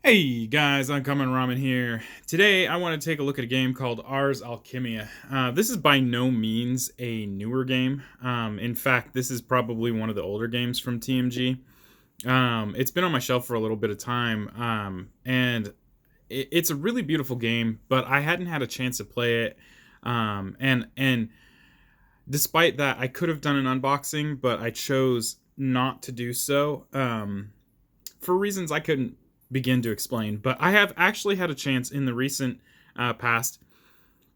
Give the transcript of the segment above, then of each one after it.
Hey guys, Uncommon Ramen here. Today I want to take a look at a game called Ars Alchimia. This is by no means a newer game. In fact, this is probably one of the older games from TMG. It's been on my shelf for a little bit of time, and it's a really beautiful game, but I hadn't had a chance to play it. And despite that, I could have done an unboxing, but I chose not to do so. For reasons I couldn't begin to explain. But I have actually had a chance in the recent past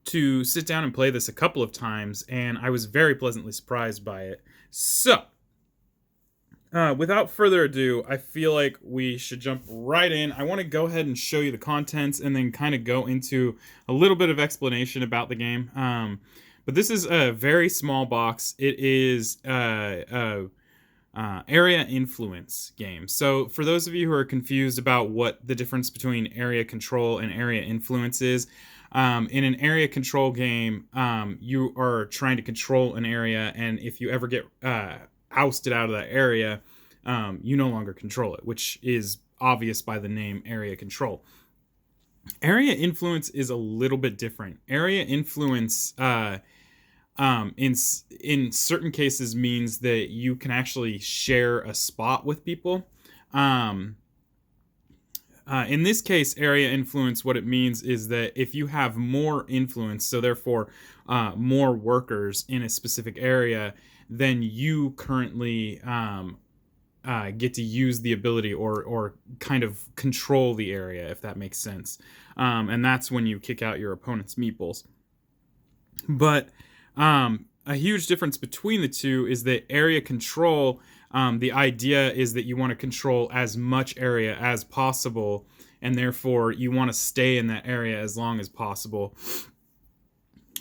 to sit down and play this a couple of times, and I was very pleasantly surprised by it. So, without further ado, I feel like we should jump right in. I want to go ahead and show you the contents and then kind of go into a little bit of explanation about the game. But this is a very small box. It is area influence game. So for those of you who are confused about what the difference between area control and area influence is, in an area control game, you are trying to control an area, and if you ever get ousted out of that area, you no longer control it, which is obvious by the name area control. Area influence is a little bit different. Area influence in certain cases means that you can actually share a spot with people. In this case, area influence, what it means is that if you have more influence, so therefore more workers in a specific area, then you currently get to use the ability or kind of control the area, if that makes sense. And that's when you kick out your opponent's meeples. But a huge difference between the two is that area control, the idea is that you want to control as much area as possible, and therefore you want to stay in that area as long as possible.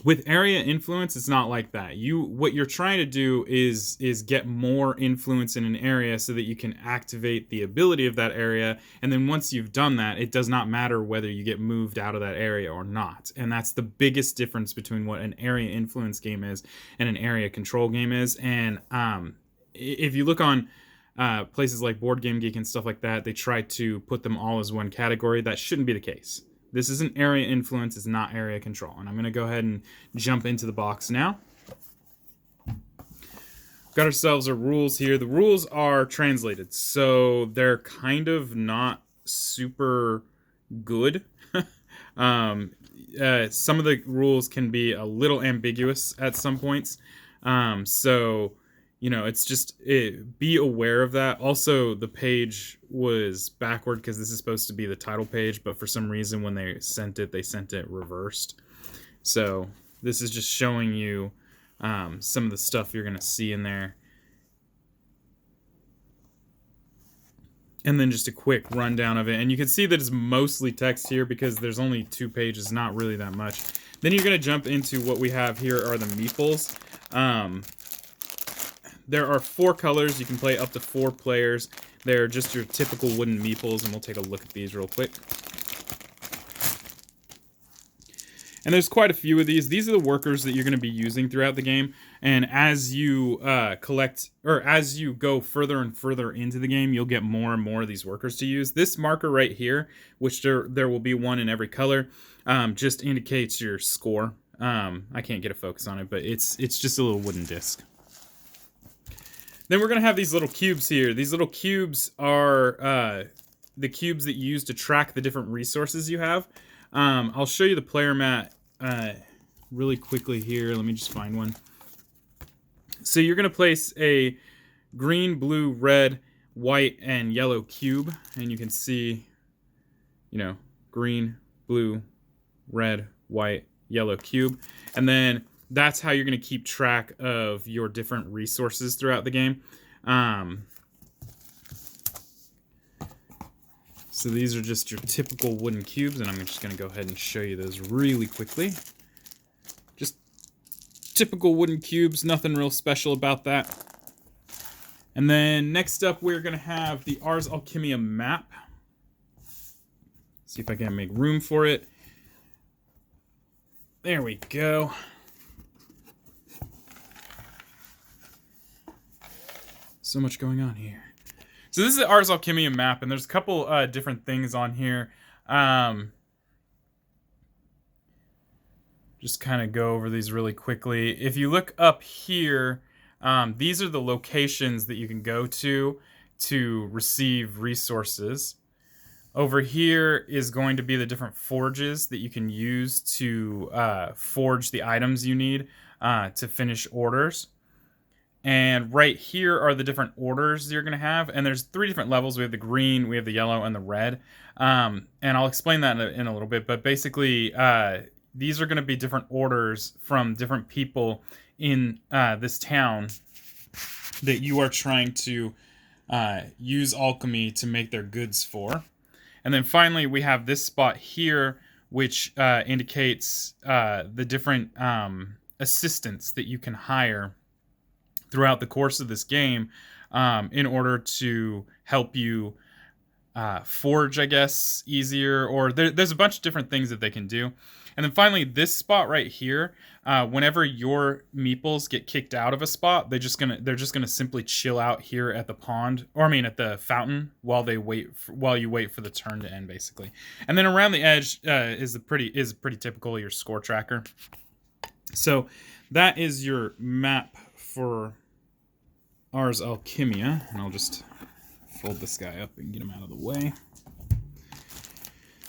With area influence, it's not like that. What you're trying to do is get more influence in an area so that you can activate the ability of that area, and then once you've done that, it does not matter whether you get moved out of that area or not. And that's the biggest difference between what an area influence game is and an area control game is. And if you look on places like Board Game Geek and stuff like that, they try to put them all as one category. That shouldn't be the case. This isn't area influence, it's not area control. And I'm going to go ahead and jump into the box now. Got ourselves our rules here. The rules are translated, so they're kind of not super good. Some of the rules can be a little ambiguous at some points. So it's just be aware of that. Also, the page was backward because this is supposed to be the title page, but for some reason when they sent it reversed. So this is just showing you some of the stuff you're going to see in there. And then just a quick rundown of it. And you can see that it's mostly text here because there's only 2 pages, not really that much. Then you're going to jump into what we have here are the meeples. There are 4 colors. You can play up to 4 players. They're just your typical wooden meeples, and we'll take a look at these real quick. And there's quite a few of these. These are the workers that you're going to be using throughout the game. And as you as you go further and further into the game, you'll get more and more of these workers to use. This marker right here, which there will be one in every color, just indicates your score. I can't get a focus on it, but it's just a little wooden disc. Then we're going to have these little cubes here. These little cubes are the cubes that you use to track the different resources you have. I'll show you the player mat really quickly here. Let me just find one. So you're going to place a green, blue, red, white, and yellow cube. And you can see, green, blue, red, white, yellow cube. And then that's how you're going to keep track of your different resources throughout the game. So these are just your typical wooden cubes, and I'm just going to go ahead and show you those really quickly. Just typical wooden cubes, nothing real special about that. And then next up, we're going to have the Ars Alchimia map. See if I can make room for it. There we go. So much going on here. So this is the Ars Alchimia map, and there's a couple different things on here. Just kind of go over these really quickly. If you look up here, these are the locations that you can go to receive resources. Over here is going to be the different forges that you can use to forge the items you need to finish orders. And right here are the different orders you're going to have. And there's 3 different levels. We have the green, we have the yellow, and the red. And I'll explain that in a little bit. But basically, these are going to be different orders from different people in this town that you are trying to use alchemy to make their goods for. And then finally, we have this spot here, which indicates the different assistants that you can hire throughout the course of this game in order to help you forge, I guess, easier. Or there's a bunch of different things that they can do. And then finally, this spot right here, whenever your meeples get kicked out of a spot, they're just gonna simply chill out here at the pond, or I mean at the fountain, while you wait for the turn to end, basically. And then around the edge is pretty typical of your score tracker. So that is your map for Ars Alchimia, and I'll just fold this guy up and get him out of the way.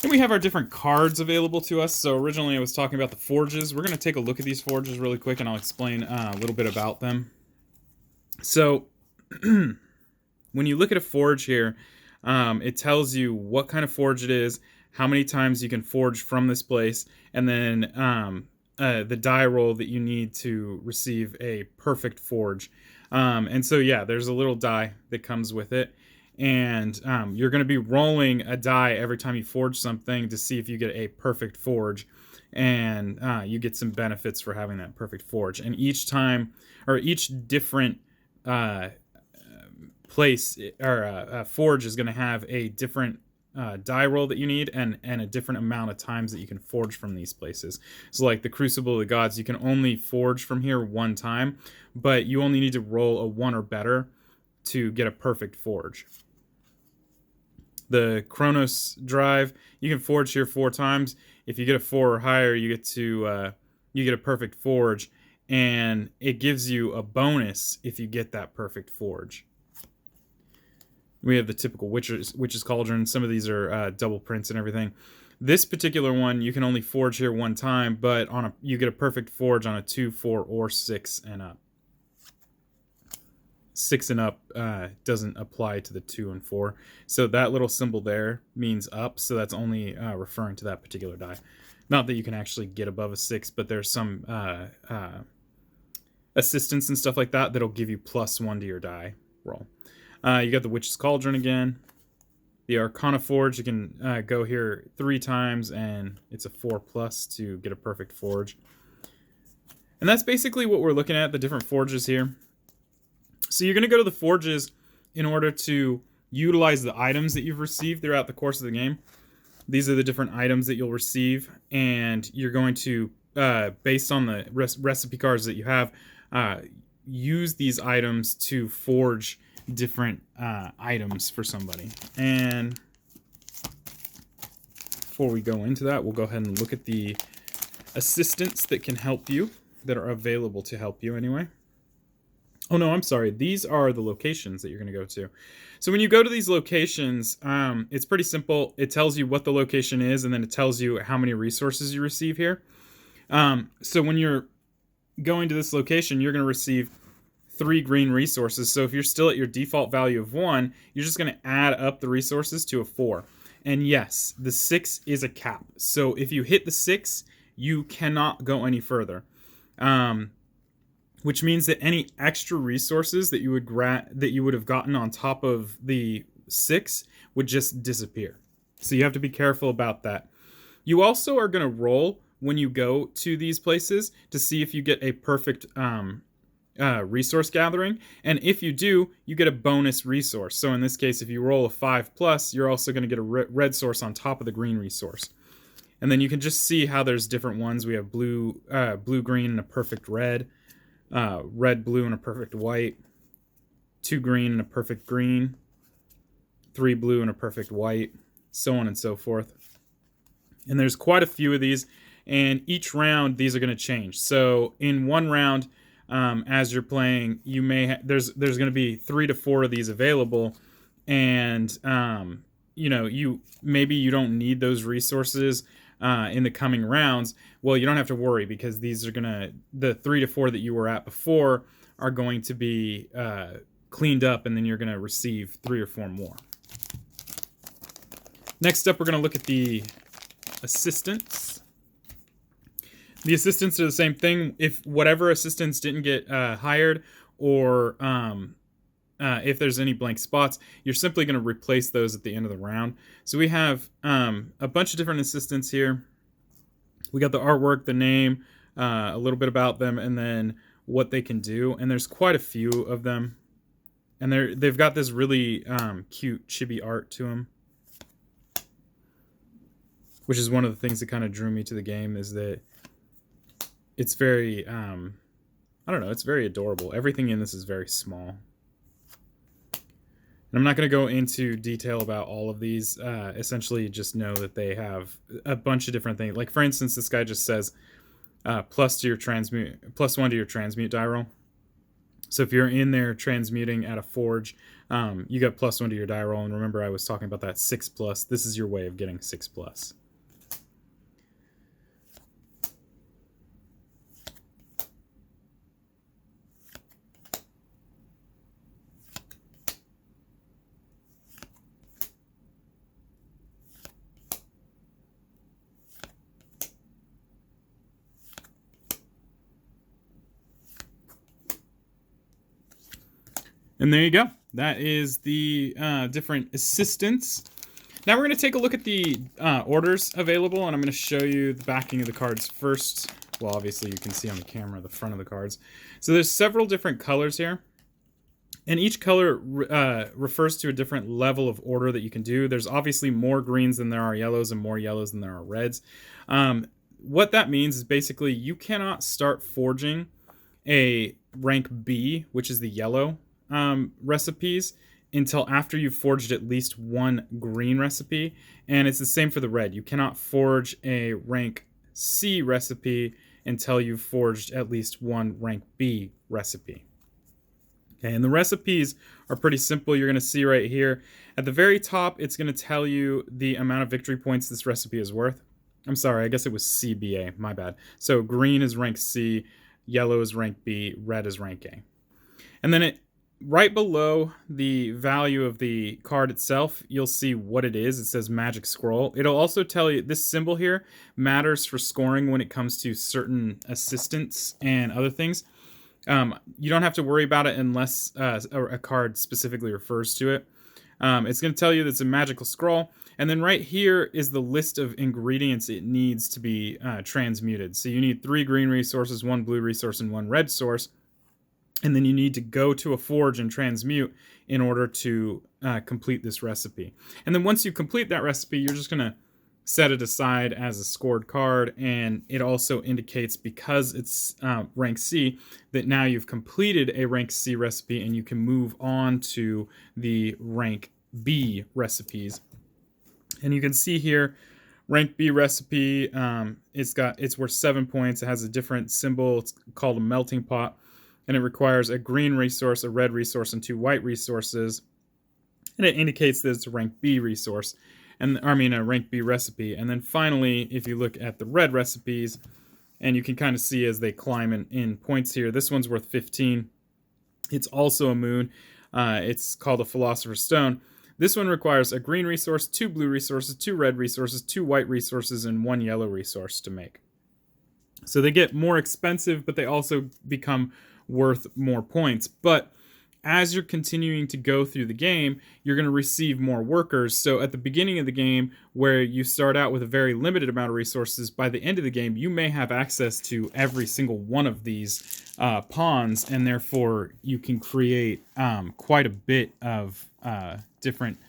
Then we have our different cards available to us. So originally I was talking about the forges. We're going to take a look at these forges really quick, and I'll explain a little bit about them. So when you look at a forge here, it tells you what kind of forge it is, how many times you can forge from this place, and then the die roll that you need to receive a perfect forge. And so, yeah, there's a little die that comes with it. And you're going to be rolling a die every time you forge something to see if you get a perfect forge. And you get some benefits for having that perfect forge. And each time, or each different place or forge is going to have a different die roll that you need and a different amount of times that you can forge from these places. So like the Crucible of the Gods, you can only forge from here one time, but you only need to roll a 1 or better to get a perfect forge. The Chronos Drive, you can forge here 4 times. If you get a 4 or higher, you get a perfect forge, and it gives you a bonus if you get that perfect forge. We have the typical Witch's Cauldron. Some of these are double prints and everything. This particular one, you can only forge here 1 time, but you get a perfect forge on a 2, 4, or 6 and up. 6 and up doesn't apply to the 2 and 4. So that little symbol there means up, so that's only referring to that particular die. Not that you can actually get above a 6, but there's some assistance and stuff like that that'll give you +1 to your die roll. You got the Witch's Cauldron again. The Arcana Forge, you can go here 3 times, and it's a 4+ to get a perfect forge. And that's basically what we're looking at, the different forges here. So you're going to go to the forges in order to utilize the items that you've received throughout the course of the game. These are the different items that you'll receive, and you're going to, based on the recipe cards that you have, use these items to forge different items for somebody. And before we go into that, we'll go ahead and look at the assistants that can help you, that are available to help you anyway. Oh no, I'm sorry. These are the locations that you're going to go to. So when you go to these locations, it's pretty simple. It tells you what the location is, and then it tells you how many resources you receive here. So when you're going to this location, you're going to receive 3 green resources. So if you're still at your default value of 1, you're just going to add up the resources to a 4. And yes, the 6 is a cap. So if you hit the 6, you cannot go any further. Which means that any extra resources that you would have gotten on top of the 6 would just disappear. So you have to be careful about that. You also are going to roll when you go to these places to see if you get a perfect resource gathering, and if you do, you get a bonus resource. So in this case, if you roll a 5+, you're also going to get a red source on top of the green resource. And then you can just see how there's different ones. We have blue, green, and a perfect red. Red, blue, and a perfect white, 2 green and a perfect green, 3 blue and a perfect white, so on and so forth. And there's quite a few of these, and each round these are going to change. So in one round, as you're playing, you may there's going to be 3 to 4 of these available, and maybe you don't need those resources in the coming rounds. Well, you don't have to worry, because these are the 3 to 4 that you were at before are going to be cleaned up, and then you're going to receive 3 or 4 more. Next up, we're going to look at the assistants. The assistants are the same thing. If whatever assistants didn't get hired, or if there's any blank spots, you're simply going to replace those at the end of the round. So we have a bunch of different assistants here. We got the artwork, the name, a little bit about them, and then what they can do. And there's quite a few of them. And they've got this really cute chibi art to them, which is one of the things that kind of drew me to the game, is that it's very, I don't know, it's very adorable. Everything in this is very small. And I'm not going to go into detail about all of these. Essentially, just know that they have a bunch of different things. Like, for instance, this guy just says +1 to your transmute die roll. So if you're in there transmuting at a forge, you got +1 to your die roll. And remember, I was talking about that 6+. This is your way of getting 6+. And there you go. That is the different assistants. Now we're going to take a look at the orders available, and I'm going to show you the backing of the cards first. Well, obviously you can see on the camera the front of the cards. So there's several different colors here, and each color refers to a different level of order that you can do. There's obviously more greens than there are yellows, and more yellows than there are reds. What that means is basically you cannot start forging a rank B, which is the yellow recipes, until after you've forged at least 1 green recipe. And it's the same for the red. You cannot forge a rank C recipe until you've forged at least 1 rank B recipe. Okay, and the recipes are pretty simple. You're going to see right here at the very top, it's going to tell you the amount of victory points this recipe is worth. I'm sorry, I guess it was CBA, my bad. So green is rank C, yellow is rank B, red is rank A. And then right below the value of the card itself, you'll see what it is. It says Magic Scroll. It'll also tell you this symbol here matters for scoring when it comes to certain assistants and other things. You don't have to worry about it unless a card specifically refers to it. It's going to tell you that it's a magical scroll. And then right here is the list of ingredients it needs to be transmuted. So you need 3 green resources, 1 blue resource, and 1 red source. And then you need to go to a forge and transmute in order to complete this recipe. And then once you complete that recipe, you're just going to set it aside as a scored card. And it also indicates, because it's rank C, that now you've completed a rank C recipe and you can move on to the rank B recipes. And you can see here, rank B recipe, it's worth 7 points. It has a different symbol. It's called a melting pot. And it requires a green resource, a red resource, and 2 white resources. And it indicates that it's a rank B resource, a rank B recipe. And then finally, if you look at the red recipes, and you can kind of see as they climb in points here, this one's worth 15. It's also a moon. It's called a Philosopher's Stone. This one requires a green resource, 2 blue resources, 2 red resources, 2 white resources, and 1 yellow resource to make. So they get more expensive, but they also become worth more points. But as you're continuing to go through the game, you're going to receive more workers. So at the beginning of the game, where you start out with a very limited amount of resources, by the end of the game, you may have access to every single one of these pawns, and therefore you can create quite a bit of different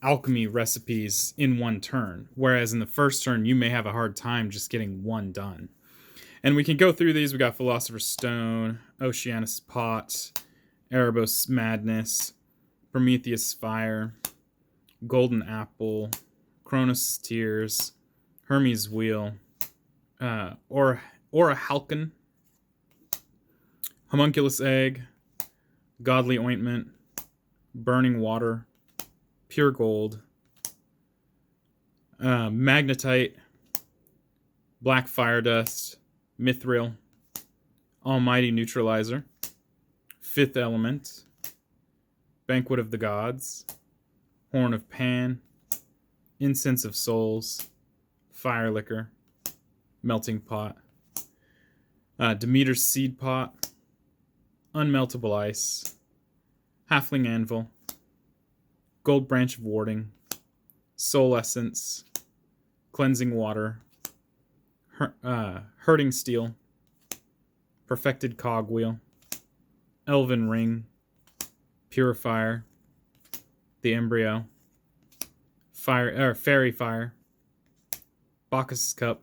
alchemy recipes in one turn. Whereas in the first turn, you may have a hard time just getting one done. And we can go through these. We got Philosopher's Stone, Oceanus Pot, Erebos Madness, Prometheus Fire, Golden Apple, Cronus' Tears, Hermes Wheel, or a Halcyon, Homunculus Egg, Godly Ointment, Burning Water, Pure Gold, Magnetite, Black Fire Dust, Mithril, Almighty Neutralizer, Fifth Element, Banquet of the Gods, Horn of Pan, Incense of Souls, Fire Liquor, Melting Pot, Demeter's Seed Pot, Unmeltable Ice, Halfling Anvil, Gold Branch of Warding, Soul Essence, Cleansing Water, Hurting Steel, Perfected Cogwheel, Elven Ring, Purifier, the Embryo, Fairy Fire, Bacchus' Cup,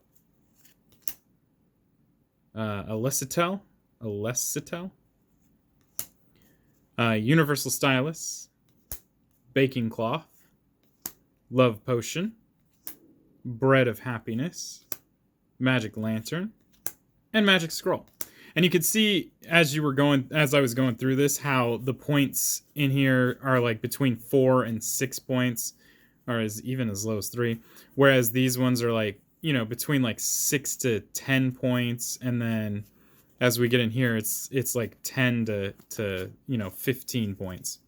Alessitel, Universal Stylus, Baking Cloth, Love Potion, Bread of Happiness, Magic Lantern, and Magic Scroll. And you could see as I was going through this, how the points in here are like between 4 and 6 points, or even as low as 3. Whereas these ones are like, between like 6 to 10 points, and then as we get in here, it's like 10 to 15 points.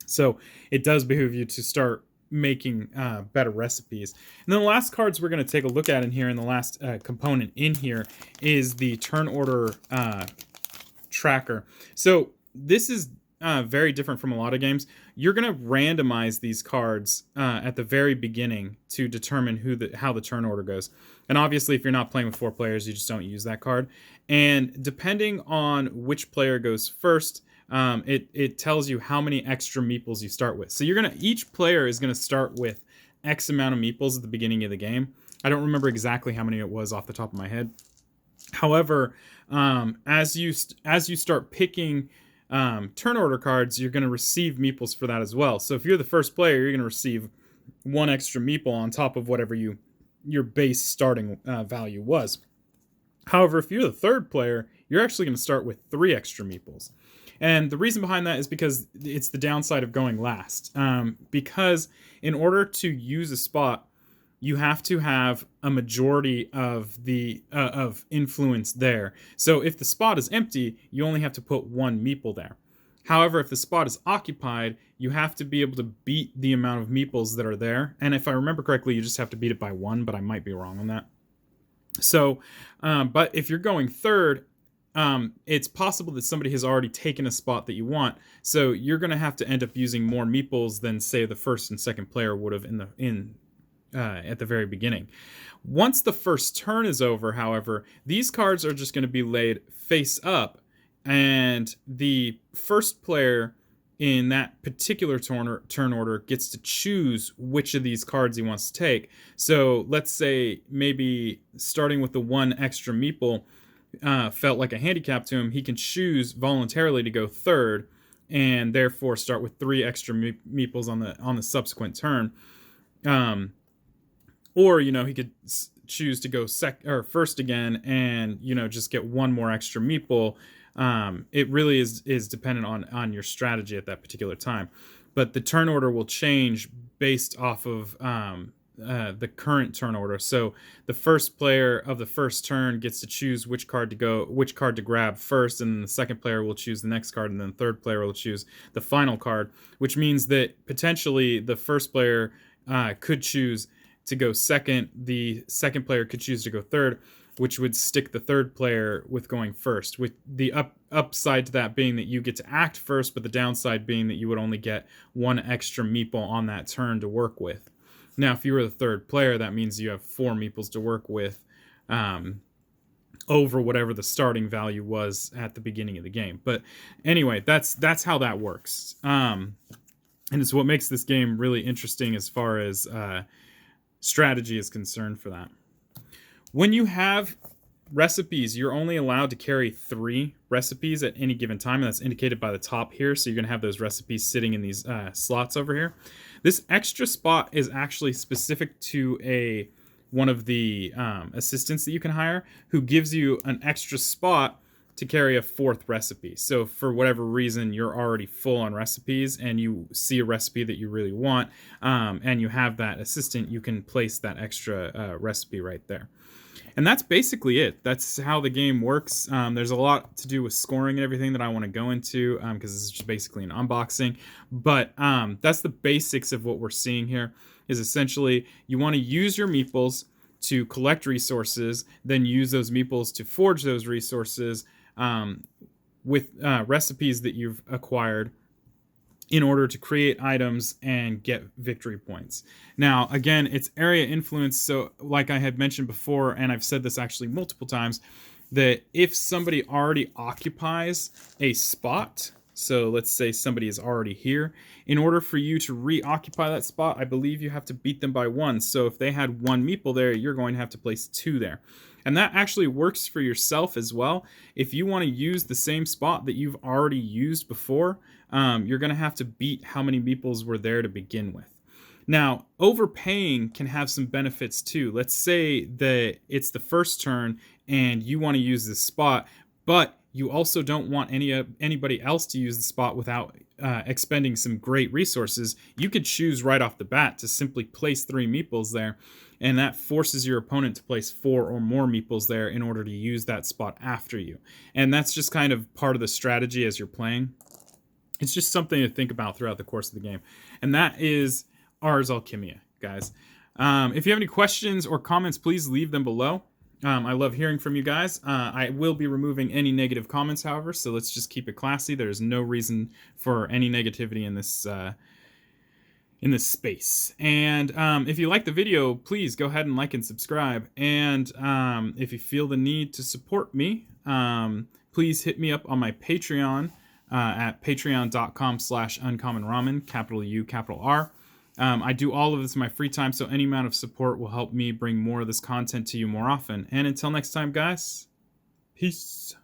So it does behoove you to start making better recipes. And then the last cards we're going to take a look at in here, and the last component in here, is the turn order tracker. So this is very different from a lot of games. You're going to randomize these cards at the very beginning to determine how the turn order goes. And obviously, if you're not playing with 4 players, you just don't use that card. And depending on which player goes first, it tells you how many extra meeples you start with. So each player is gonna start with X amount of meeples at the beginning of the game. I don't remember exactly how many it was off the top of my head. However, as you start picking turn order cards, you're gonna receive meeples for that as well. So if you're the first player, you're gonna receive 1 extra meeple on top of whatever your base starting value was. However, if you're the third player, you're actually going to start with 3 extra meeples. And the reason behind that is because it's the downside of going last. Because in order to use a spot, you have to have a majority of the of influence there. So if the spot is empty, you only have to put 1 meeple there. However, if the spot is occupied, you have to be able to beat the amount of meeples that are there. And if I remember correctly, you just have to beat it by 1, but I might be wrong on that. So, but if you're going third, it's possible that somebody has already taken a spot that you want. So you're going to have to end up using more meeples than, say, the first and second player would have at the very beginning. Once the first turn is over, however, these cards are just going to be laid face up, and the first player in that particular turn order gets to choose which of these cards he wants to take. So let's say maybe starting with the 1 extra meeple felt like a handicap to him. He can choose voluntarily to go third, and therefore start with 3 extra meeples on the subsequent turn. Or he could choose to go first again, and just get 1 more extra meeple. It really is dependent on your strategy at that particular time. But the turn order will change based off of the current turn order. So the first player of the first turn gets to choose which card to grab first, and then the second player will choose the next card, and then the third player will choose the final card, which means that potentially the first player could choose to go second, the second player could choose to go third, which would stick the third player with going first, with the upside to that being that you get to act first, but the downside being that you would only get 1 extra meeple on that turn to work with. Now, if you were the third player, that means you have 4 meeples to work with over whatever the starting value was at the beginning of the game. But anyway, that's how that works. And it's what makes this game really interesting as far as strategy is concerned for that. When you have recipes, you're only allowed to carry 3 recipes at any given time, and that's indicated by the top here. So you're going to have those recipes sitting in these slots over here. This extra spot is actually specific to one of the assistants that you can hire, who gives you an extra spot to carry a 4th recipe. So for whatever reason you're already full on recipes and you see a recipe that you really want, and you have that assistant, you can place that extra recipe right there. And that's basically it. That's how the game works. There's a lot to do with scoring and everything that I want to go into, because this is just basically an unboxing. But that's the basics of what we're seeing here. Is essentially you want to use your meeples to collect resources, then use those meeples to forge those resources with recipes that you've acquired in order to create items and get victory points. Now, again, it's area influence. So like I had mentioned before, and I've said this actually multiple times, that if somebody already occupies a spot, so let's say somebody is already here, in order for you to reoccupy that spot, I believe you have to beat them by 1. So if they had 1 meeple there, you're going to have to place 2 there. And that actually works for yourself as well. If you want to use the same spot that you've already used before, you're going to have to beat how many meeples were there to begin with. Now, overpaying can have some benefits too. Let's say that it's the first turn and you want to use this spot, but you also don't want anybody else to use the spot without expending some great resources. You could choose right off the bat to simply place 3 meeples there, and that forces your opponent to place 4 or more meeples there in order to use that spot after you. And that's just kind of part of the strategy as you're playing. It's just something to think about throughout the course of the game. And that is Ars Alchimia, guys. If you have any questions or comments, please leave them below. I love hearing from you guys. I will be removing any negative comments, however, so let's just keep it classy. There's no reason for any negativity in this space. And if you like the video, please go ahead and like and subscribe. And if you feel the need to support me, please hit me up on my Patreon at patreon.com/uncommonramen, capital U, capital R. I do all of this in my free time, so any amount of support will help me bring more of this content to you more often. And until next time, guys, peace.